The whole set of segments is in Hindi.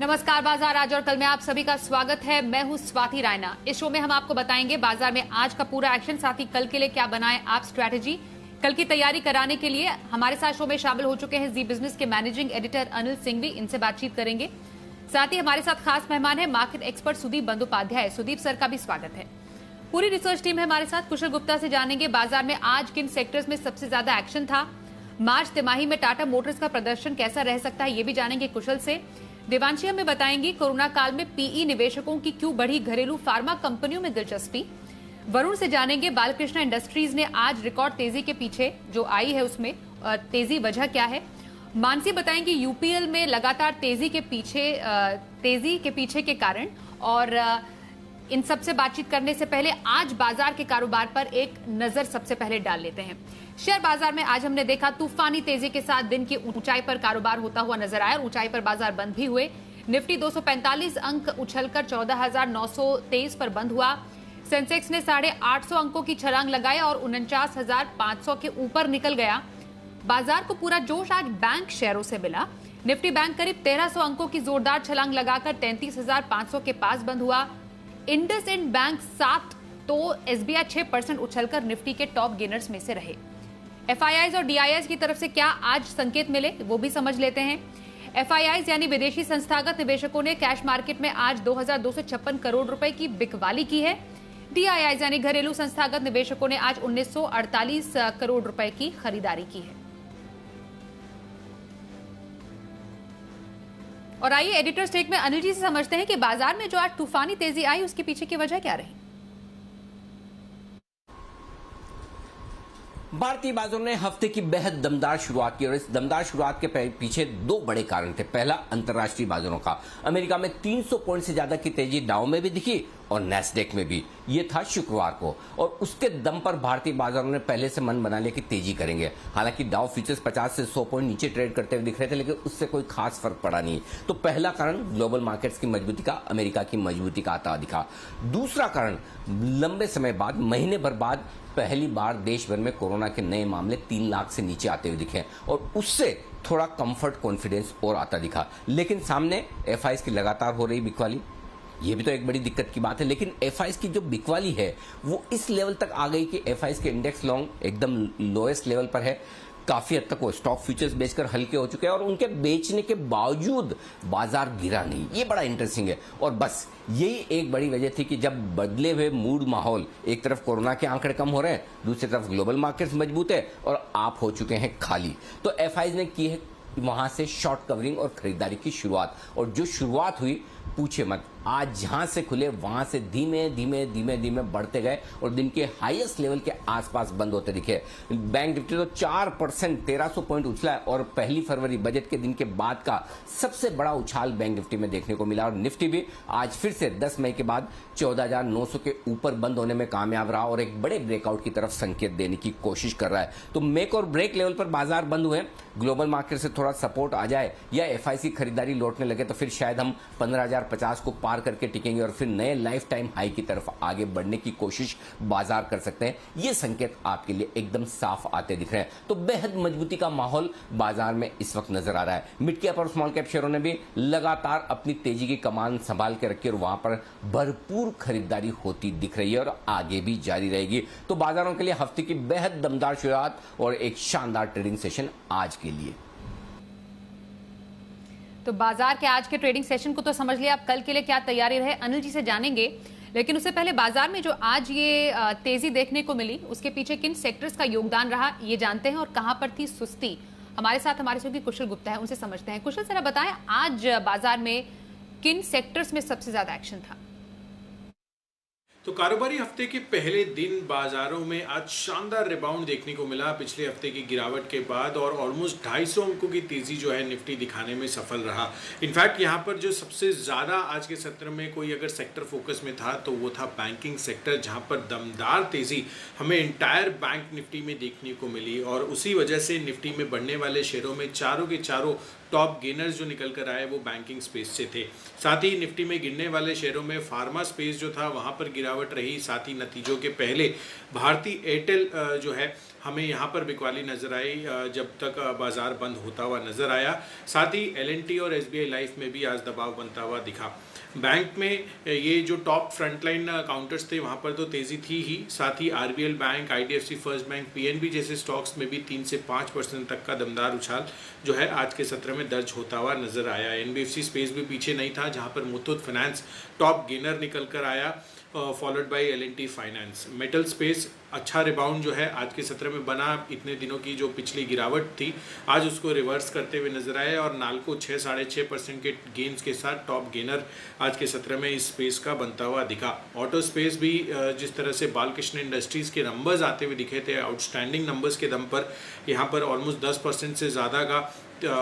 नमस्कार बाजार आज और कल में आप सभी का स्वागत है। मैं हूं स्वाति रायना। इस शो में हम आपको बताएंगे बाजार में आज का पूरा एक्शन, साथ ही कल के लिए क्या बनाएं आप स्ट्रैटेजी। कल की तैयारी कराने के लिए हमारे साथ शो में शामिल हो चुके हैं जी बिजनेस के मैनेजिंग एडिटर अनिल सिंघवी, इनसे बातचीत करेंगे। साथ ही हमारे साथ खास मेहमान है market expert Sudeep Bandopadhyay. Sudeep sir का भी स्वागत है। पूरी रिसर्च टीम है हमारे साथ। कुशल गुप्ता से जानेंगे बाजार में आज किन सेक्टर्स में सबसे ज्यादा एक्शन था, मार्च तिमाही में टाटा मोटर्स का प्रदर्शन कैसा रह सकता है, ये भी जानेंगे कुशल से। देवांशी हमें बताएंगी कोरोना काल में पीई निवेशकों की क्यों बढ़ी घरेलू फार्मा कंपनियों में दिलचस्पी। वरुण से जानेंगे बालकृष्ण इंडस्ट्रीज ने आज रिकॉर्ड तेजी के पीछे जो आई है उसमें तेजी वजह क्या है। मानसी बताएंगी यूपीएल में लगातार तेजी के पीछे के कारण। और इन सबसे बातचीत करने से पहले आज बाजार के कारोबार पर एक नजर सबसे पहले डाल लेते हैं। शेयर बाजार में आज हमने देखा तूफानी तेजी के साथ दिन की ऊंचाई पर कारोबार होता हुआ नजर आया। ऊंचाई पर बाजार बंद भी हुए। निफ्टी 245 अंक उछलकर 14,923 पर बंद हुआ। सेंसेक्स ने 850 अंकों की छलांग लगाई और 49,500 के ऊपर निकल गया। बाजार को पूरा जोश आज बैंक शेयरों से मिला। निफ्टी बैंक करीब 1300 अंकों की जोरदार छलांग लगाकर 33,500 के पास बंद हुआ। इंडसइंड बैंक 7 तो एसबीआई 6% उछलकर निफ्टी के टॉप गेनर्स में से रहे। एफआईआईज और डीआईआईज की तरफ से क्या आज संकेत मिले वो भी समझ लेते हैं। एफआईआईज यानी विदेशी संस्थागत निवेशकों ने कैश मार्केट में आज 2,256 करोड़ रुपए की बिकवाली की है। डीआईआईज यानी घरेलू संस्थागत निवेशकों ने आज 1,948 करोड़ रुपए की खरीदारी की है। और आइए एडिटर्स टेक में अनिल जी से समझते हैं कि बाजार में जो आज तूफानी तेजी आई उसके पीछे की वजह क्या रही। भारतीय बाजारों ने हफ्ते की बेहद दमदार शुरुआत की और इस दमदार शुरुआत के पीछे दो बड़े कारण थे। पहला, अंतर्राष्ट्रीय बाजारों का। अमेरिका में 300 पॉइंट से ज्यादा की तेजी डाउ में भी दिखी और नैस्डैक में भी। ये था शुक्रवार को और उसके दम पर भारतीय बाजारों ने पहले से मन बना लिया कि तेजी करेंगे। हालांकि डाउ फ्यूचर्स 50 से 100 पॉइंट नीचे ट्रेड करते हुए दिख रहे थे, लेकिन उससे कोई खास फर्क पड़ा नहीं। तो पहला कारण ग्लोबल मार्केट्स की मजबूती का, अमेरिका की मजबूती का आता दिखा। दूसरा कारण, लंबे समय बाद, महीने भर बाद पहली बार देश भर में कोरोना के नए मामले 3 लाख से नीचे आते हुए दिखे और उससे थोड़ा कंफर्ट, कॉन्फिडेंस और आता दिखा। लेकिन सामने एफआईआईज की लगातार हो रही बिकवाली, ये भी तो एक बड़ी दिक्कत की बात है। लेकिन एफआईआईज की जो बिकवाली है वो इस लेवल तक आ गई कि एफआईआईज के इंडेक्स लॉन्ग एकदम लोएस्ट लेवल पर है। काफी हद तक वो स्टॉक फ्यूचर्स बेचकर हल्के हो चुके हैं और उनके बेचने के बावजूद बाजार गिरा नहीं। ये बड़ा इंटरेस्टिंग है और बस यही एक बड़ी वजह थी कि जब बदले हुए मूड माहौल, एक तरफ कोरोना के आंकड़े कम हो रहे हैं, दूसरी तरफ ग्लोबल मार्केट्स मजबूत है और आप हो चुके हैं खाली, तो एफआईआईज ने की है वहां से शॉर्ट कवरिंग और खरीदारी की शुरुआत। और जो शुरुआत हुई पूछे मत, आज जहां से खुले वहां से धीमे धीमे बढ़ते गए और दिन के हाईएस्ट लेवल के आसपास बंद होते दिखे। बैंक निफ्टी तो 4% 1300 पॉइंट उछला है और पहली फरवरी बजट के दिन के बाद का सबसे बड़ा उछाल बैंक निफ्टी में देखने को मिला। और निफ्टी भी आज फिर से 10 मई के बाद 14,900 के ऊपर बंद होने में कामयाब रहा और एक बड़े ब्रेकआउट की तरफ संकेत देने की कोशिश कर रहा है। तो मेक और ब्रेक लेवल पर बाजार बंद हुए। ग्लोबल मार्केट से थोड़ा सपोर्ट आ जाए या एफआईआईसी खरीदारी लौटने लगे तो फिर शायद हम 15,050 को पार करके टिकेंगे और फिर नए लाइफ टाइम हाई की तरफ आगे बढ़ने की कोशिश बाजार कर सकते हैं। ये संकेत आपके लिए एकदम साफ आते दिख रहे हैं। तो बेहद मजबूती का माहौल बाजार में इस वक्त नजर आ रहा है। मिड कैप और स्मॉल कैप शेयरों ने भी लगातार अपनी तेजी की कमान संभाल के रखी और वहां पर भरपूर खरीदारी होती दिख रही है और आगे भी जारी रहेगी। तो बाजारों के लिए हफ्ते की बेहद दमदार शुरुआत और एक शानदार ट्रेडिंग सेशन आज के लिए। तो बाजार के आज के ट्रेडिंग सेशन को तो समझ लिया, अब कल के लिए क्या तैयारी रहे अनिल जी से जानेंगे। लेकिन उससे पहले बाजार में जो आज ये तेजी देखने को मिली उसके पीछे किन सेक्टर्स का योगदान रहा ये जानते हैं और कहां पर थी सुस्ती। हमारे साथ हमारे सहयोगी कुशल गुप्ता है, उनसे समझते हैं। कुशल सर बताएं आज बाजार में किन सेक्टर्स में सबसे ज्यादा एक्शन था। तो कारोबारी हफ्ते के पहले दिन बाजारों में आज शानदार रिबाउंड देखने को मिला पिछले हफ्ते की गिरावट के बाद और ऑलमोस्ट 250 अंकों की तेजी जो है निफ्टी दिखाने में सफल रहा। इनफैक्ट यहाँ पर जो सबसे ज़्यादा आज के सत्र में कोई अगर सेक्टर फोकस में था तो वो था बैंकिंग सेक्टर, जहाँ पर दमदार तेजी हमें इंटायर बैंक निफ्टी में देखने को मिली और उसी वजह से निफ्टी में बढ़ने वाले शेयरों में चारों के चारों टॉप गेनर्स जो निकल कर आए वो बैंकिंग स्पेस से थे। साथ ही निफ्टी में गिरने वाले शेयरों में फार्मा स्पेस जो था वहाँ पर गिरावट रही। साथ ही नतीजों के पहले भारती एयरटेल जो है हमें यहाँ पर बिकवाली नजर आई जब तक बाजार बंद होता हुआ नजर आया। साथ ही L&T और SBI लाइफ में भी आज दबाव बनता हुआ दिखा। बैंक में ये जो टॉप फ्रंटलाइन काउंटर्स थे वहाँ पर तो तेज़ी थी ही। साथ ही RBL bank, IDFC first bank, PNB जैसे स्टॉक्स में भी 3 से 5% तक का दमदार उछाल जो है आज के सत्र में दर्ज होता हुआ नजर आया। NBFC स्पेस भी पीछे नहीं था, जहाँ पर मुथूट फाइनेंस टॉप गेनर निकल कर आया, followed by L&T finance. Metal space अच्छा रिबाउंड जो है आज के सत्र में बना। इतने दिनों की जो पिछली गिरावट थी आज उसको रिवर्स करते हुए नजर आए और नाल्को 6-6.5% के गेन्स के साथ टॉप गेनर आज के सत्र में इस स्पेस का बनता हुआ दिखा। ऑटो स्पेस भी जिस तरह से बालकृष्ण इंडस्ट्रीज के नंबर्स आते हुए दिखे थे, आउटस्टैंडिंग नंबर्स के दम पर यहाँ पर ऑलमोस्ट 10% से ज़्यादा का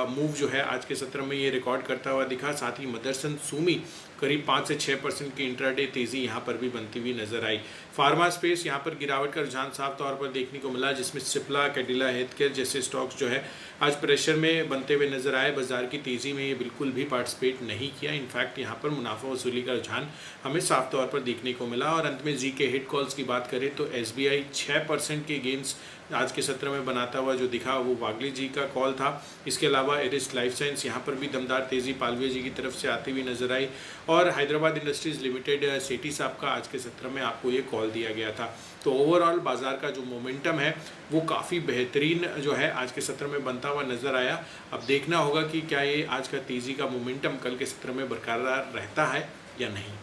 मूव जो है आज के सत्र में ये रिकॉर्ड करता हुआ दिखा। साथ ही मदरसन सुमी करीब 5 से 6% की इंट्राडे तेज़ी यहाँ पर भी बनती हुई नजर आई। फार्मा स्पेस यहाँ पर गिरावट का रुझान साफ तौर पर देखने को मिला, जिसमें सिप्ला, कैडिला हेल्थकेयर जैसे स्टॉक्स जो है आज प्रेशर में बनते हुए नजर आए। बाजार की तेज़ी में ये बिल्कुल भी पार्टिसिपेट नहीं किया। इनफैक्ट यहाँ पर मुनाफा वसूली का रुझान हमें साफ तौर पर देखने को मिला। और अंत में जी के हिट कॉल्स की बात करें तो SBI 6% के गेंस आज के सत्र में बनाता हुआ जो दिखा वो वागली जी का कॉल था। इसके अलावा एरिस्ट लाइफ साइंस यहाँ पर भी दमदार तेज़ी पालवे जी की तरफ से आती हुई नजर आई। और हैदराबाद इंडस्ट्रीज लिमिटेड सेठी साहब का आज के सत्र में आपको ये कॉल दिया गया था। तो ओवरऑल बाजार का जो मोमेंटम है वो काफ़ी बेहतरीन जो है आज के सत्र में बनता हुआ नजर आया। अब देखना होगा कि क्या ये आज का तेज़ी का मोमेंटम कल के सत्र में बरकरार रहता है या नहीं।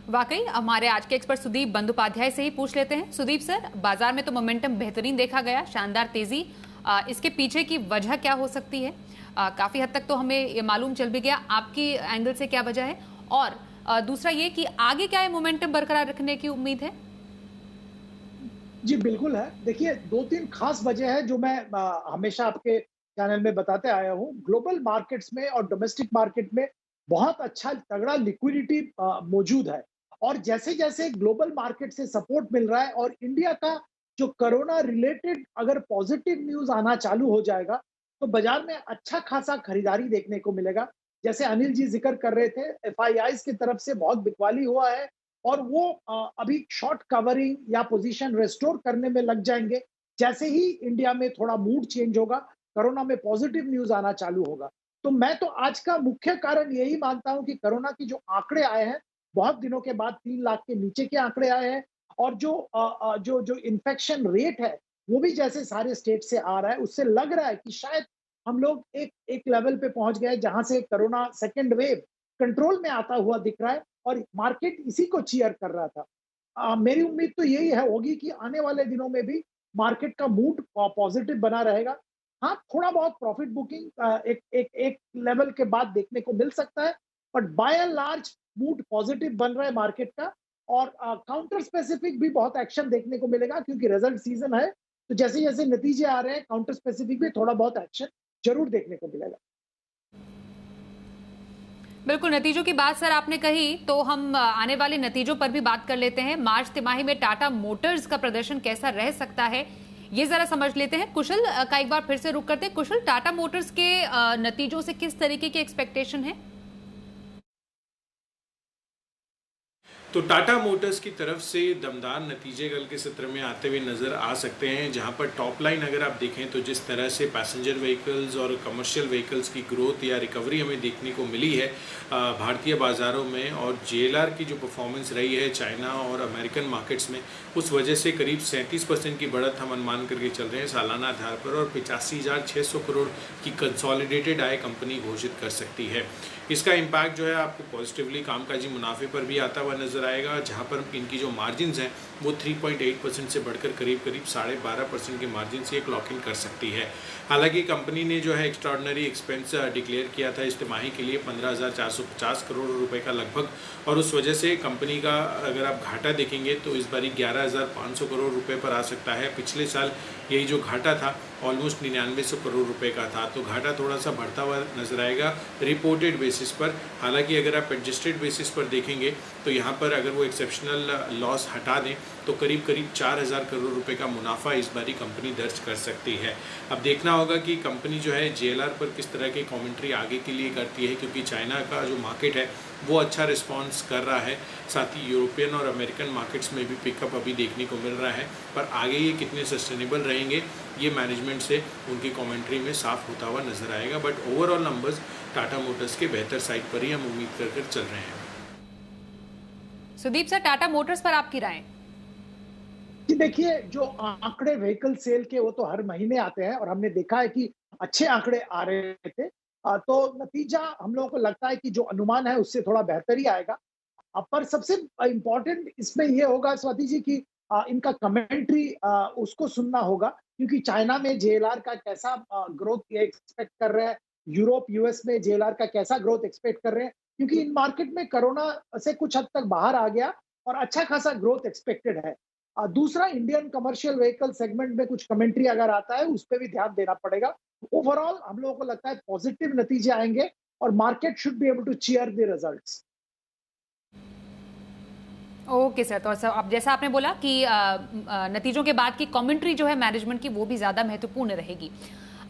वाकई हमारे आज के एक्सपर्ट सुदीप बंदोपाध्याय से ही पूछ लेते हैं। सुदीप सर, बाजार में तो मोमेंटम बेहतरीन देखा गया, शानदार तेजी, इसके पीछे की वजह क्या हो सकती है? काफी हद तक तो हमें ये मालूम चल भी गया, आपकी एंगल से क्या वजह है, और दूसरा ये कि आगे क्या है मोमेंटम बरकरार रखने की उम्मीद है? जी बिल्कुल है। देखिए, 2-3 खास वजह है जो मैं हमेशा आपके चैनल में बताते आया हूँ। ग्लोबल मार्केट्स में और डोमेस्टिक मार्केट में बहुत अच्छा तगड़ा लिक्विडिटी मौजूद है, और जैसे जैसे ग्लोबल मार्केट से सपोर्ट मिल रहा है और इंडिया का जो कोरोना रिलेटेड अगर पॉजिटिव न्यूज आना चालू हो जाएगा तो बाजार में अच्छा खासा खरीदारी देखने को मिलेगा। जैसे अनिल जी जिक्र कर रहे थे, FIIs की तरफ से बहुत बिकवाली हुआ है और वो अभी शॉर्ट कवरिंग या पोजीशन रेस्टोर करने में लग जाएंगे जैसे ही इंडिया में थोड़ा मूड चेंज होगा, कोरोना में पॉजिटिव न्यूज आना चालू होगा। तो मैं तो आज का मुख्य कारण यही मानता हूं कि कोरोना की जो आंकड़े आए हैं, बहुत दिनों के बाद 3 लाख के नीचे के आंकड़े आए हैं, और जो इन्फेक्शन रेट है वो भी जैसे सारे स्टेट से आ रहा है, उससे लग रहा है कि शायद हम लोग एक लेवल पे पहुंच गए जहां से कोरोना सेकेंड वेव कंट्रोल में आता हुआ दिख रहा है, और मार्केट इसी को चीयर कर रहा था। मेरी उम्मीद तो यही है होगी कि आने वाले दिनों में भी मार्केट का मूड पॉजिटिव बना रहेगा। हाँ, थोड़ा बहुत प्रॉफिट बुकिंग एक लेवल के बाद देखने को मिल सकता है, but by and large mood positive बन रहा है मार्केट का। और काउंटर स्पेसिफिक भी बहुत एक्शन देखने को मिलेगा क्योंकि रिजल्ट सीजन है, तो जैसे जैसे नतीजे आ रहे हैं काउंटर स्पेसिफिक भी थोड़ा बहुत एक्शन जरूर देखने को मिलेगा। बिल्कुल, नतीजों की बात सर आपने कही तो हम आने वाले नतीजों पर भी बात कर लेते हैं। मार्च तिमाही में टाटा मोटर्स का प्रदर्शन कैसा रह सकता है ये जरा समझ लेते हैं। कुशल का एक बार फिर से रुक करते हैं। कुशल, टाटा मोटर्स के नतीजों से किस तरीके की एक्सपेक्टेशन है? तो टाटा मोटर्स की तरफ से दमदार नतीजे कल के सत्र में आते हुए नज़र आ सकते हैं, जहां पर टॉप लाइन अगर आप देखें तो जिस तरह से पैसेंजर व्हीकल्स और कमर्शियल व्हीकल्स की ग्रोथ या रिकवरी हमें देखने को मिली है भारतीय बाज़ारों में, और JLR की जो परफॉर्मेंस रही है चाइना और अमेरिकन मार्केट्स में, उस वजह से करीब 37% की बढ़त हम अनुमान करके चल रहे हैं सालाना आधार पर, और 85,600 करोड़ की कंसोलिडेटेड आय कंपनी घोषित कर सकती है। इसका इम्पैक्ट जो है आपको पॉजिटिवली कामकाजी मुनाफे पर भी आता हुआ नजर आएगा, जहां पर इनकी जो मार्जिन्स हैं वो 3.8% से बढ़कर करीब 12.5% के मार्जिन से एक लॉक इन कर सकती है। हालांकि कंपनी ने जो है एक्स्ट्राऑर्डिनरी एक्सपेंस डिक्लेयर किया था इस तिमाही के लिए 15,450 करोड़ रुपए का लगभग, और उस वजह से कंपनी का अगर आप घाटा देखेंगे तो इस बारी 11,500 करोड़ रुपए पर आ सकता है। पिछले साल यही जो घाटा था ऑलमोस्ट 9900 करोड़ रुपए का था, तो घाटा थोड़ा सा बढ़ता हुआ नजर आएगा रिपोर्टेड बेसिस पर। हालांकि अगर आप एडजस्टेड बेसिस पर देखेंगे तो यहाँ पर अगर वो एक्सेप्शनल लॉस हटा दें तो करीब 4000 करोड़ रुपए का मुनाफा इस बारी कंपनी दर्ज कर सकती है। अब देखना होगा कि कंपनी जो है JLR पर किस तरह की कमेंट्री आगे के लिए करती है, क्योंकि चाइना का जो मार्केट है वो अच्छा रिस्पांस कर रहा है, साथ ही यूरोपियन और अमेरिकन मार्केट्स में भी पिकअप अभी देखने को मिल रहा है। पर आगे ये कितने सस्टेनेबल रहेंगे ये मैनेजमेंट से उनकी कमेंट्री में साफ होता हुआ नजर आएगा। But overall numbers Tata Motors के बेहतर साइड पर ही हम उम्मीद कर चल रहे हैं। सुदीप सर, टाटा मोटर्स पर आपकी राय? कि देखिए, जो आंकड़े व्हीकल सेल के वो तो हर महीने आते हैं और हमने देखा है कि अच्छे आंकड़े आ रहे थे। तो नतीजा हम लोगों को लगता है कि जो अनुमान है उससे थोड़ा बेहतर ही आएगा। पर सबसे इम्पोर्टेंट इसमें ये होगा स्वाति जी कि इनका कमेंट्री उसको सुनना होगा, क्योंकि चाइना में JLR का कैसा ग्रोथ एक्सपेक्ट कर रहे हैं, यूरोप US में JLR का कैसा ग्रोथ एक्सपेक्ट कर रहे हैं, क्योंकि इन मार्केट में कोरोना से कुछ हद तक बाहर आ गया और अच्छा खासा ग्रोथ एक्सपेक्टेड है। दूसरा, इंडियन कमर्शियल व्हीकल सेगमेंट में कुछ कमेंट्री अगर आता है उस पर भी ध्यान देना पड़ेगा। ओवरऑल हम लोगों को लगता है पॉजिटिव नतीजे आएंगे और market should be able to cheer the results. Okay sir, तो सर अब जैसा आपने बोला कि नतीजों के बाद की कमेंट्री जो है मैनेजमेंट की वो भी ज्यादा महत्वपूर्ण रहेगी।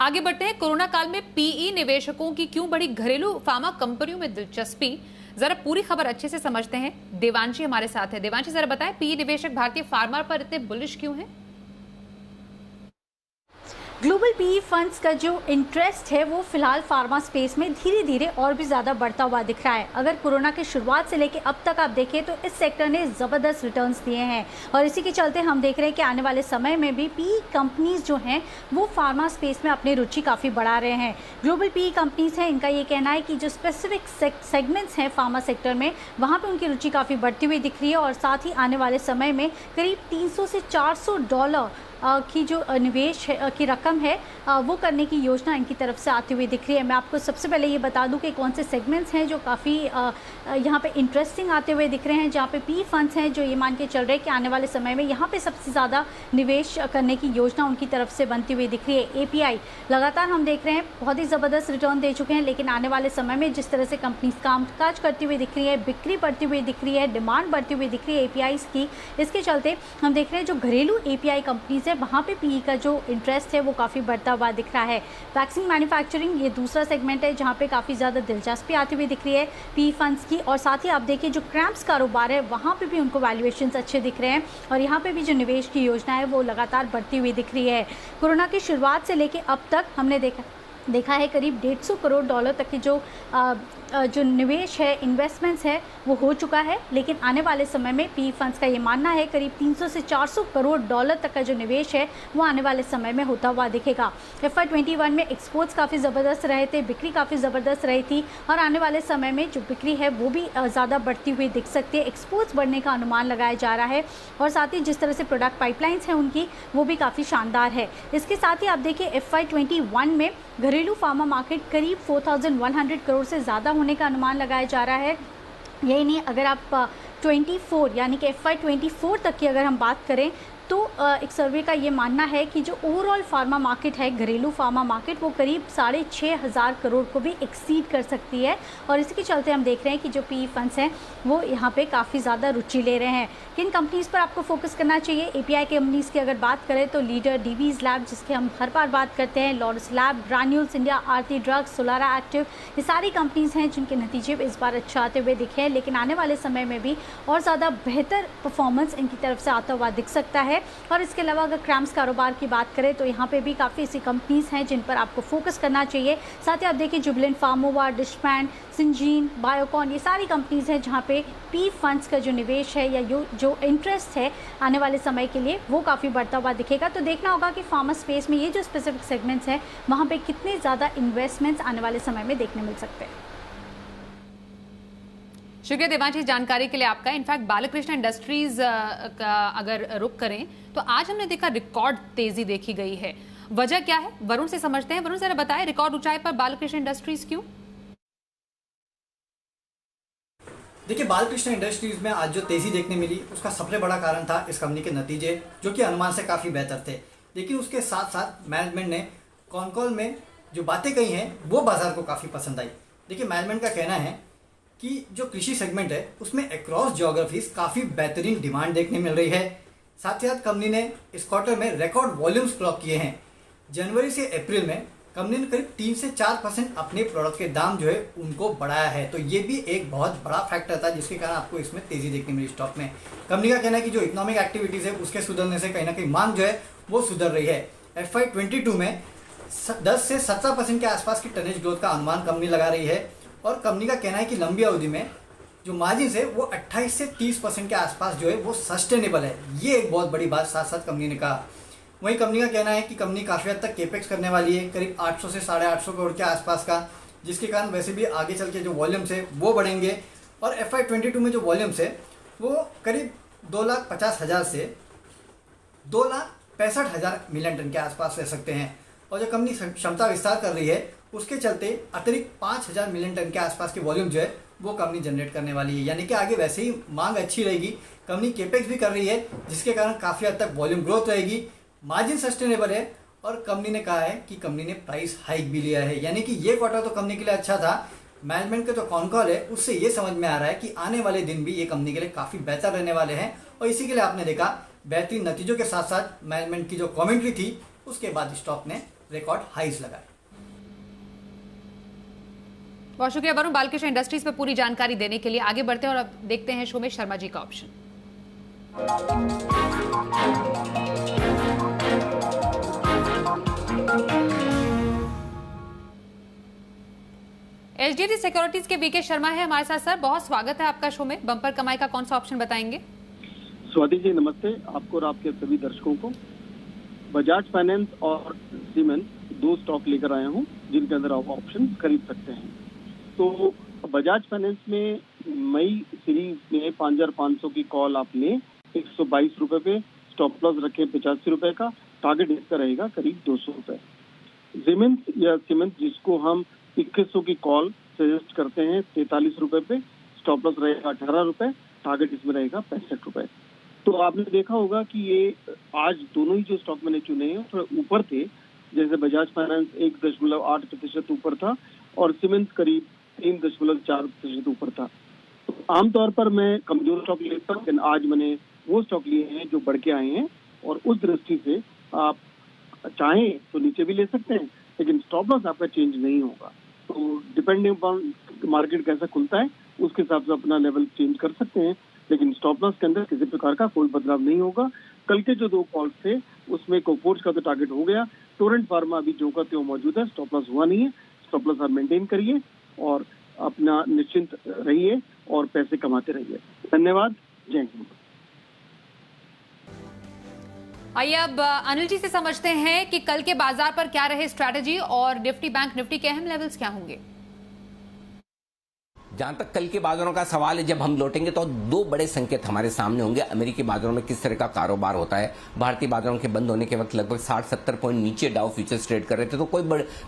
आगे बढ़ते हैं। कोरोना काल में PE निवेशकों की क्यों बढ़ी घरेलू फार्मा कंपनियों में दिलचस्पी, जरा पूरी खबर अच्छे से समझते हैं। देवांशी हमारे साथ है। देवांशी, जरा बताएं PE निवेशक भारतीय फार्मा पर इतने बुलिश क्यों हैं? ग्लोबल PE फंड्स का जो इंटरेस्ट है वो फिलहाल फार्मा स्पेस में धीरे धीरे और भी ज़्यादा बढ़ता हुआ दिख रहा है। अगर कोरोना के शुरुआत से लेकर अब तक आप देखें तो इस सेक्टर ने ज़बरदस्त रिटर्न्स दिए हैं और इसी के चलते हम देख रहे हैं कि आने वाले समय में भी PE कंपनीज जो हैं वो फार्मा स्पेस में अपनी रुचि काफ़ी बढ़ा रहे हैं। ग्लोबल PE कंपनीज हैं, इनका ये कहना है कि जो स्पेसिफिक सेगमेंट्स हैं फार्मा सेक्टर में वहाँ पर उनकी रुचि काफ़ी बढ़ती हुई दिख रही है और साथ ही आने वाले समय में करीब $300 से $400 की जो निवेश की रकम है वो करने की योजना इनकी तरफ से आती हुई दिख रही है। मैं आपको सबसे पहले ये बता दूं कि कौन से सेगमेंट्स हैं जो काफ़ी यहाँ पे इंटरेस्टिंग आते हुए दिख रहे हैं, जहाँ पे PE फंड्स हैं जो ये मान के चल रहे हैं कि आने वाले समय में यहाँ पे सबसे ज़्यादा निवेश करने की योजना उनकी तरफ से बनती हुई दिख रही है। API लगातार हम देख रहे हैं बहुत ही ज़बरदस्त रिटर्न दे चुके हैं, लेकिन आने वाले समय में जिस तरह से कंपनीज कामकाज करती हुई दिख रही है, बिक्री बढ़ती हुई दिख रही है, डिमांड बढ़ती हुई दिख रही है APIs की, इसके चलते हम देख रहे हैं जो घरेलू API कंपनीज है वहाँ पे PE का जो इंटरेस्ट है वो काफ़ी बढ़ता हुआ दिख रहा है। वैक्सीन मैन्युफैक्चरिंग ये दूसरा सेगमेंट है जहाँ पे काफ़ी ज़्यादा दिलचस्पी आती हुई दिख रही है PE फंड्स की, और साथ ही आप देखिए जो क्रैम्प्स कारोबार है वहाँ पे भी उनको वैल्यूएशंस अच्छे दिख रहे हैं और यहाँ पे भी जो निवेश की योजना है वो लगातार बढ़ती हुई दिख रही है। कोरोना की शुरुआत से लेकर अब तक हमने देखा है करीब $150 करोड़ तक की जो निवेश है, इन्वेस्टमेंट्स है वो हो चुका है, लेकिन आने वाले समय में PE फंड्स का ये मानना है करीब $300 से $400 करोड़ तक का जो निवेश है वो आने वाले समय में होता हुआ दिखेगा। FY21 में एक्सपोर्ट्स काफ़ी ज़बरदस्त रहे थे, बिक्री काफ़ी ज़बरदस्त रही थी और आने वाले समय में जो बिक्री है वो भी ज़्यादा बढ़ती हुई दिख सकती है। एक्सपोर्ट्स बढ़ने का अनुमान लगाया जा रहा है और साथ ही जिस तरह से प्रोडक्ट पाइपलाइंस हैं उनकी वो भी काफ़ी शानदार है। इसके साथ ही आप देखिए FY21 में घरेलू फार्मा मार्केट करीब 4100 करोड़ से ज़्यादा होने का अनुमान लगाया जा रहा है। यही नहीं, अगर आप 24 यानी कि FY24 तक की अगर हम बात करें तो एक सर्वे का ये मानना है कि जो ओवरऑल फार्मा मार्केट है, घरेलू फार्मा मार्केट, वो करीब 6500 करोड़ को भी एक्सीड कर सकती है और इसके चलते हम देख रहे हैं कि जो PE फंड्स हैं वो यहाँ पे काफ़ी ज़्यादा रुचि ले रहे हैं। किन कंपनीज़ पर आपको फोकस करना चाहिए? API कंपनीज़ की अगर बात करें तो लीडर DV's लैब, जिसके हम हर बार बात करते हैं, लॉरस लैब, ग्रैन्यूल्स इंडिया, आरती ड्रग्स, सोलारा एक्टिव, ये सारी कंपनीज़ हैं जिनके नतीजे इस बार अच्छा आते हुए दिखे हैं, लेकिन आने वाले समय में भी और ज़्यादा बेहतर परफॉर्मेंस इनकी तरफ से आता हुआ दिख सकता है। और इसके अलावा अगर क्रैम्प्स कारोबार की बात करें तो यहाँ पे भी काफ़ी ऐसी कंपनीज़ हैं जिन पर आपको फोकस करना चाहिए। साथ ही आप देखिए जुबिलेंट फार्मोवा, डिशमैन, सिंजीन, बायोकॉन, ये सारी कंपनीज़ हैं जहाँ पे PE फंड्स का जो निवेश है या जो इंटरेस्ट है आने वाले समय के लिए वो काफ़ी बढ़ता हुआ दिखेगा। तो देखना होगा कि फार्मा स्पेस में ये जो स्पेसिफिक सेगमेंट्स हैं वहाँ पे कितने ज़्यादा इन्वेस्टमेंट्स आने वाले समय में देखने मिल सकते हैं। शुक्रिया देवांशी, जानकारी के लिए आपका। इनफैक्ट बालकृष्ण इंडस्ट्रीज का अगर रुख करें तो आज हमने देखा रिकॉर्ड तेजी देखी गई है। वजह क्या है, वरुण से समझते हैं। वरुण, जरा बताएं रिकॉर्ड ऊंचाई पर बालकृष्ण इंडस्ट्रीज क्यों? देखिए, बालकृष्ण इंडस्ट्रीज में आज जो तेजी देखने मिली उसका सबसे बड़ा कारण था इस कंपनी के नतीजे, जो कि अनुमान से काफ़ी बेहतर थे। लेकिन उसके साथ साथ मैनेजमेंट ने कॉन कॉल में जो बातें कही हैं वो बाजार को काफ़ी पसंद आई। देखिए, मैनेजमेंट का कहना है कि जो कृषि सेगमेंट है उसमें अक्रॉस ज्योग्राफीज काफ़ी बेहतरीन डिमांड देखने मिल रही है। साथ ही साथ कंपनी ने इस क्वार्टर में रिकॉर्ड वॉल्यूम्स क्लॉक किए हैं। जनवरी से अप्रैल में कंपनी ने करीब 3 से 4% अपने प्रोडक्ट के दाम जो है उनको बढ़ाया है। तो ये भी एक बहुत बड़ा फैक्टर था जिसके कारण आपको इसमें तेजी देखने मिली स्टॉक में। कंपनी का कहना है कि जो इकोनॉमिक एक्टिविटीज है उसके सुधरने से कहीं ना कहीं मांग जो है वो सुधर रही है। FY22 में 10 से 17% के आसपास की टनेज ग्रोथ का अनुमान कंपनी लगा रही है और कंपनी का कहना है कि लंबी अवधि में जो मार्जिन है वो 28 से 30% के आसपास जो है वो सस्टेनेबल है। ये एक बहुत बड़ी बात साथ साथ कंपनी ने कहा। वहीं कंपनी का कहना है कि कंपनी काफ़ी हद तक केपेक्स करने वाली है, करीब 800 से 850 करोड़ के आसपास का, जिसके कारण वैसे भी आगे चल के जो वॉल्यूम्स है वो बढ़ेंगे और FY22 में जो वॉल्यूम्स है वो करीब 2,50,000 से 2,65,000 मिलियन टन के आसपास रह सकते हैं। और जो कंपनी क्षमता विस्तार कर रही है उसके चलते अतिरिक्त 5,000 मिलियन टन के आसपास के वॉल्यूम जो है वो कंपनी जनरेट करने वाली है। यानी कि आगे वैसे ही मांग अच्छी रहेगी। कंपनी केपेक्स भी कर रही है जिसके कारण काफ़ी हद तक वॉल्यूम ग्रोथ रहेगी, मार्जिन सस्टेनेबल है और कंपनी ने कहा है कि कंपनी ने प्राइस हाइक भी लिया है। यानी कि ये क्वार्टर तो कंपनी के लिए अच्छा था। मैनेजमेंट का जो कॉन कॉल है उससे ये समझ में आ रहा है कि आने वाले दिन भी ये कंपनी के लिए काफ़ी बेहतर रहने वाले हैं और इसी के लिए आपने देखा बेहतरीन नतीजों के साथ साथ मैनेजमेंट की जो कॉमेंट्री थी उसके बाद स्टॉक ने रिकॉर्ड हाइज लगाए। बहुत शुक्रिया वरुण, बालकृष्ण इंडस्ट्रीज पे पूरी जानकारी देने के लिए। आगे बढ़ते हैं और अब देखते हैं शो में शर्मा जी का ऑप्शन। HDFC सिक्योरिटीज के वीके शर्मा है हमारे साथ। सर, बहुत स्वागत है आपका शो में। बम्पर कमाई का कौन सा ऑप्शन बताएंगे? स्वाति जी नमस्ते, आपको और आपके सभी दर्शकों को। बजाज फाइनेंस और सीमेंस 2 स्टॉक लेकर आया हूं जिनके अंदर आप ऑप्शन खरीद सकते हैं। तो बजाज फाइनेंस में मई सीरीज में 5,500 की कॉल आप लें, 122 रुपए पे स्टॉप लॉस रखें 85 रुपए का, टारगेट इसका रहेगा करीब 200 रुपए। सीमेंस या सीमेंस जिसको हम 2100 की कॉल सजेस्ट करते हैं 43 रुपए पे, स्टॉप लॉस रहेगा 18 रुपए, टारगेट इसमें रहेगा 65 रुपए। तो आपने देखा होगा कि ये आज दोनों ही जो स्टॉक मैंने चुने हैं थोड़ा ऊपर थे। जैसे बजाज फाइनेंस 1.8% ऊपर था और सीमेंस करीब 3.4% ऊपर था। तो आमतौर पर मैं कमजोर स्टॉक लेता हूँ, लेकिन आज मैंने वो स्टॉक लिए हैं जो बढ़ के आए हैं और उस दृष्टि से आप चाहें तो नीचे भी ले सकते हैं, लेकिन स्टॉप लॉस आपका चेंज नहीं होगा। तो डिपेंडिंग अपॉन मार्केट कैसा खुलता है उसके हिसाब से अपना लेवल चेंज कर सकते हैं, लेकिन स्टॉप लॉस के अंदर किसी प्रकार का कोई बदलाव नहीं होगा। कल के जो 2 कॉल्स थे उसमें कोफोर्ज का तो टारगेट हो गया, टोरेंट फार्मा अभी जो का त्यों मौजूद है, स्टॉप लॉस हुआ नहीं है। स्टॉप लॉस आप मेंटेन करिए और अपना निश्चिंत रहिए और पैसे कमाते रहिए। धन्यवाद, जय हिंद। आइए अब अनिल जी से समझते हैं कि कल के बाजार पर क्या रहे स्ट्रैटेजी और निफ्टी बैंक निफ्टी के अहम लेवल्स क्या होंगे। जहां तक कल के बाजारों का सवाल है, जब हम लौटेंगे तो 2 बड़े संकेत हमारे सामने होंगे। अमेरिकी बाजारों में किस तरह का कारोबार होता है। भारतीय बाजारों के बंद होने के वक्त लगभग 60-70 पॉइंट नीचे डाउ फ्यूचर्स ट्रेड कर रहे थे, तो कोई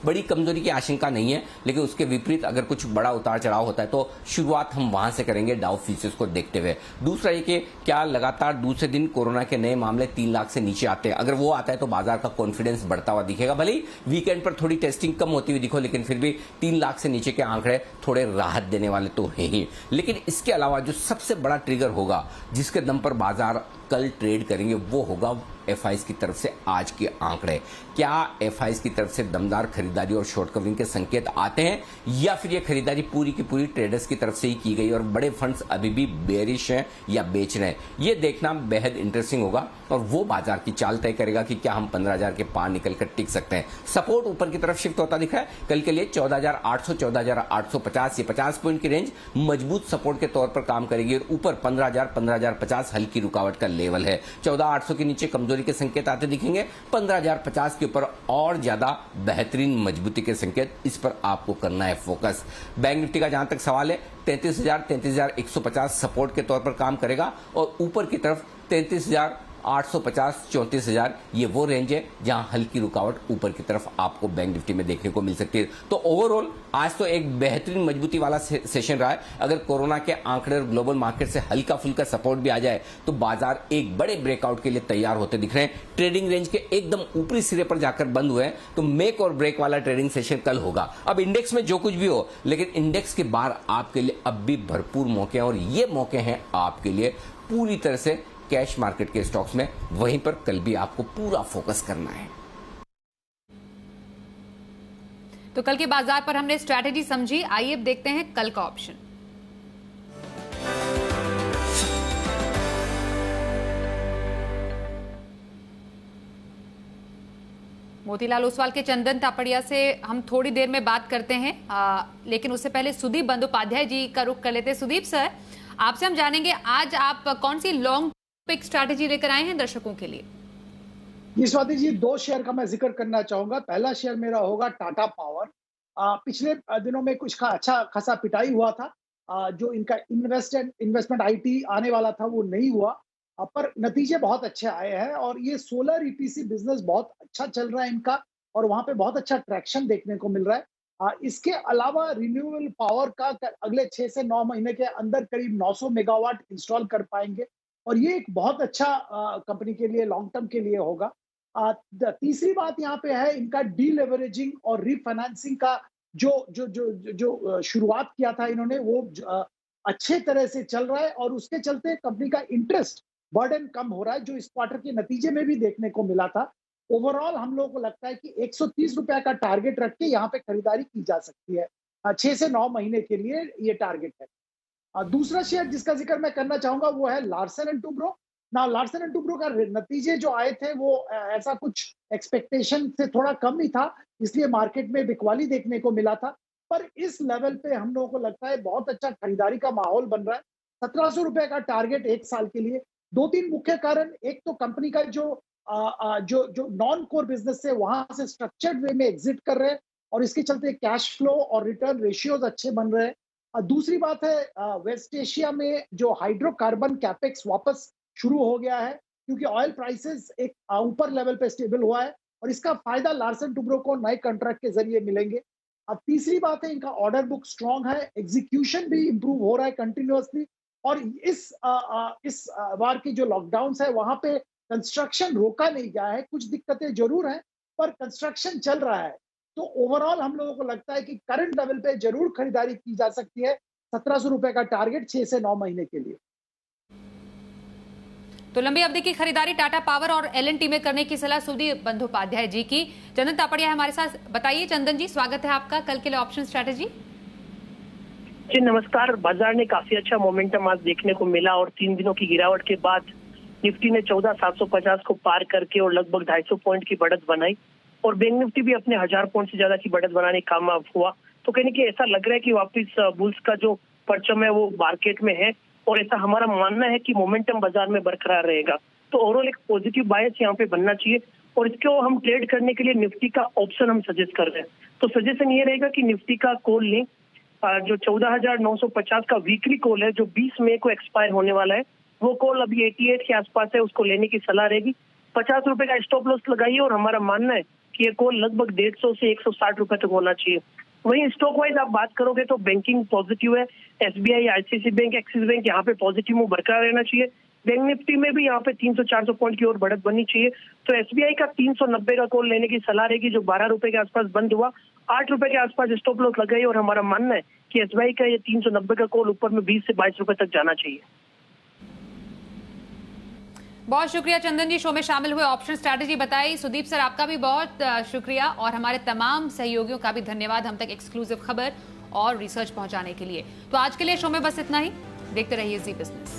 बड़ी कमजोरी की आशंका नहीं है। लेकिन उसके विपरीत अगर कुछ बड़ा उतार चढ़ाव होता है तो शुरुआत हम वहां से करेंगे डाउ फ्यूचर्स को देखते हुए। दूसरा ये कि क्या लगातार दूसरे दिन कोरोना के नए मामले 3 लाख से नीचे आते हैं। अगर वो आता है तो बाजार का कॉन्फिडेंस बढ़ता हुआ दिखेगा। भले ही वीकेंड पर थोड़ी टेस्टिंग कम होती हुई दिखो, लेकिन फिर भी 3 लाख से नीचे के आंकड़े थोड़े राहत देने वाले तो है ही। लेकिन इसके अलावा जो सबसे बड़ा ट्रिगर होगा जिसके दम पर बाजार कल ट्रेड करेंगे वो होगा एफआईज की तरफ से आज के आंकड़े। क्या एफआईज की तरफ से दमदार खरीदारी और शॉर्ट कवरिंग के संकेत आते हैं या फिर ये खरीदारी पूरी की पूरी ट्रेडर्स की तरफ से ही की गई और बड़े फंड्स अभी भी बेरिश हैं या बेच रहे हैं। ये देखना बेहद इंटरेस्टिंग होगा और वो बाजार की चाल तय करेगा कि क्या हम 15,000 के पार निकलकर टिक सकते हैं। सपोर्ट ऊपर की तरफ शिफ्ट होता दिख रहा है कल के लिए 14,800 14,850 ये 50 पॉइंट की रेंज मजबूत सपोर्ट के तौर पर काम करेगी और ऊपर 15,000 15,050 हल्की रुकावट का लेवल है। 14,800 के नीचे कमजोरी के संकेत आते दिखेंगे, 15,050 के ऊपर और ज्यादा बेहतरीन मजबूती के संकेत। इस पर आपको करना है फोकस। बैंक निफ्टी का जहां तक सवाल है 33,000 33,150 सपोर्ट के तौर पर काम करेगा और ऊपर की तरफ 33,000 850-34,000 ये वो रेंज है जहां हल्की रुकावट ऊपर की तरफ आपको बैंक निफ्टी में देखने को मिल सकती है। तो ओवरऑल आज तो एक बेहतरीन मजबूती वाला सेशन रहा है। अगर कोरोना के आंकड़े और ग्लोबल मार्केट से हल्का फुल्का सपोर्ट भी आ जाए तो बाजार एक बड़े ब्रेकआउट के लिए तैयार होते दिख रहे हैं। ट्रेडिंग रेंज के एकदम ऊपरी सिरे पर जाकर बंद हुए हैं, तो मेक और ब्रेक वाला ट्रेडिंग सेशन कल होगा। अब इंडेक्स में जो कुछ भी हो, लेकिन इंडेक्स के बाहर आपके लिए अब भी भरपूर मौके हैं और ये मौके हैं आपके लिए पूरी तरह से कैश मार्केट के स्टॉक्स में। वहीं पर कल भी आपको पूरा फोकस करना है। तो कल के बाजार पर हमने स्ट्रैटेजी समझी, आइए अब देखते हैं कल का ऑप्शन। मोतीलाल ओसवाल के चंदन तापड़िया से हम थोड़ी देर में बात करते हैं, लेकिन उससे पहले सुदीप बंदोपाध्याय जी का रुख कर लेते हैं। सुदीप सर, आपसे हम जानेंगे आज आप कौन सी लॉन्ग पिक स्ट्रैटेजी लेकर आए हैं दर्शकों के लिए। जी स्वाति जी, दो शेयर का मैं जिक्र करना चाहूंगा। पहला शेयर मेरा होगा टाटा पावर। पिछले दिनों में कुछ अच्छा खासा पिटाई हुआ था, जो इनका इन्वेस्टमेंट आईटी आने वाला था वो नहीं हुआ, पर नतीजे बहुत अच्छे आए हैं और ये सोलर ईपीसी बिजनेस बहुत अच्छा चल रहा है इनका और वहां पे बहुत अच्छा ट्रैक्शन देखने को मिल रहा है। इसके अलावा रिन्यूएबल पावर का अगले 6 से 9 महीने के अंदर करीब 900 मेगावाट इंस्टॉल कर पाएंगे और ये एक बहुत अच्छा कंपनी के लिए लॉन्ग टर्म के लिए होगा। तीसरी बात यहाँ पे है इनका डीलेवरेजिंग और रीफाइनेंसिंग का जो शुरुआत किया था इन्होंने, वो अच्छे तरह से चल रहा है और उसके चलते कंपनी का इंटरेस्ट बर्डन कम हो रहा है, जो इस क्वार्टर के नतीजे में भी देखने को मिला था। ओवरऑल हम लोगों को लगता है कि 130 रुपए का टारगेट रख के यहाँ पे खरीदारी की जा सकती है। 6 से 9 महीने के लिए ये टारगेट है। दूसरा शेयर जिसका जिक्र मैं करना चाहूंगा वो है लार्सन एंड टुब्रो। ना लार्सन एंड टुब्रो का नतीजे जो आए थे वो ऐसा कुछ एक्सपेक्टेशन से थोड़ा कम ही था, इसलिए मार्केट में बिकवाली देखने को मिला था। पर इस लेवल पे हम लोगों को लगता है बहुत अच्छा खरीदारी का माहौल बन रहा है। 1700 रुपए का टारगेट 1 साल के लिए। 2-3 मुख्य कारण, एक तो कंपनी का जो नॉन कोर बिजनेस है वहां से स्ट्रक्चर्ड वे में एग्जिट कर रहे हैं और इसके चलते कैश फ्लो और रिटर्न रेशियोज अच्छे बन रहे हैं। दूसरी बात है वेस्ट एशिया में जो हाइड्रोकार्बन कैपेक्स वापस शुरू हो गया है, क्योंकि ऑयल प्राइसेस एक ऊपर लेवल पे स्टेबल हुआ है और इसका फायदा लार्सन टुब्रो को नए कॉन्ट्रैक्ट के जरिए मिलेंगे। अब तीसरी बात है इनका ऑर्डर बुक स्ट्रांग है, एग्जीक्यूशन भी इंप्रूव हो रहा है कंटिन्यूअसली और इस बार की जो लॉकडाउन है वहां पे कंस्ट्रक्शन रोका नहीं गया है। कुछ दिक्कतें जरूर हैं पर कंस्ट्रक्शन चल रहा है। तो ओवरऑल हम लोगों को लगता है कि करंट लेवल पे जरूर खरीदारी की जा सकती है। 1700 रुपए का टारगेट 6 से 9 महीने के लिए। तो लंबी अवधि की खरीदारी टाटा पावर और एल&टी में करने की सलाह सुदीप बंदोपाध्याय जी की। चंदन तापड़िया हमारे साथ, बताइए चंदन जी, स्वागत है आपका कल के लिए ऑप्शन स्ट्रैटेजी। जी नमस्कार। बाजार ने काफी अच्छा मोमेंटम आज देखने को मिला और 3 दिनों की गिरावट के बाद निफ्टी ने 14,750 को पार करके और लगभग 250 पॉइंट की बढ़त बनाई और बैंक निफ्टी भी अपने 1000 पॉइंट से ज्यादा की बढ़त बनाने कामयाब हुआ। तो कहने की ऐसा लग रहा है कि वापिस बुल्स का जो परचम है वो मार्केट में है और ऐसा हमारा मानना है कि मोमेंटम बाजार में बरकरार रहेगा। तो ओवरऑल एक पॉजिटिव बायस यहाँ पे बनना चाहिए और इसको हम ट्रेड करने के लिए निफ्टी का ऑप्शन हम सजेस्ट कर रहे हैं। तो सजेशन ये रहेगा कि निफ्टी का कॉल लें, जो 14,950 का वीकली कॉल है जो 20 मई को एक्सपायर होने वाला है, वो कॉल अभी 88 के आसपास है, उसको लेने की सलाह रहेगी। 50 रुपए का स्टॉप लॉस लगाइए और हमारा मानना है कि ये कॉल लगभग 150 से 160 रुपए तक होना चाहिए। वहीं स्टॉक वाइज आप बात करोगे तो बैंकिंग पॉजिटिव है, SBI, ICICI bank, Axis bank यहाँ पे पॉजिटिव मूव बरकरार रहना चाहिए। बैंक निफ्टी में भी यहाँ पे 300-400 पॉइंट की ओर बढ़त बननी चाहिए। तो एसबीआई का 390 का कॉल लेने की सलाह रहेगी जो 12 रुपए के आसपास बंद हुआ। 8 रुपए के आसपास स्टॉप लॉस लगाइए और हमारा मानना है कि एसबीआई का ये 390 का कॉल ऊपर में 20 से 22 रुपए तक जाना चाहिए। बहुत शुक्रिया चंदन जी, शो में शामिल हुए, ऑप्शन स्ट्रैटेजी बताई। सुदीप सर आपका भी बहुत शुक्रिया और हमारे तमाम सहयोगियों का भी धन्यवाद हम तक एक्सक्लूसिव खबर और रिसर्च पहुंचाने के लिए। तो आज के लिए शो में बस इतना ही। देखते रहिए जी बिजनेस।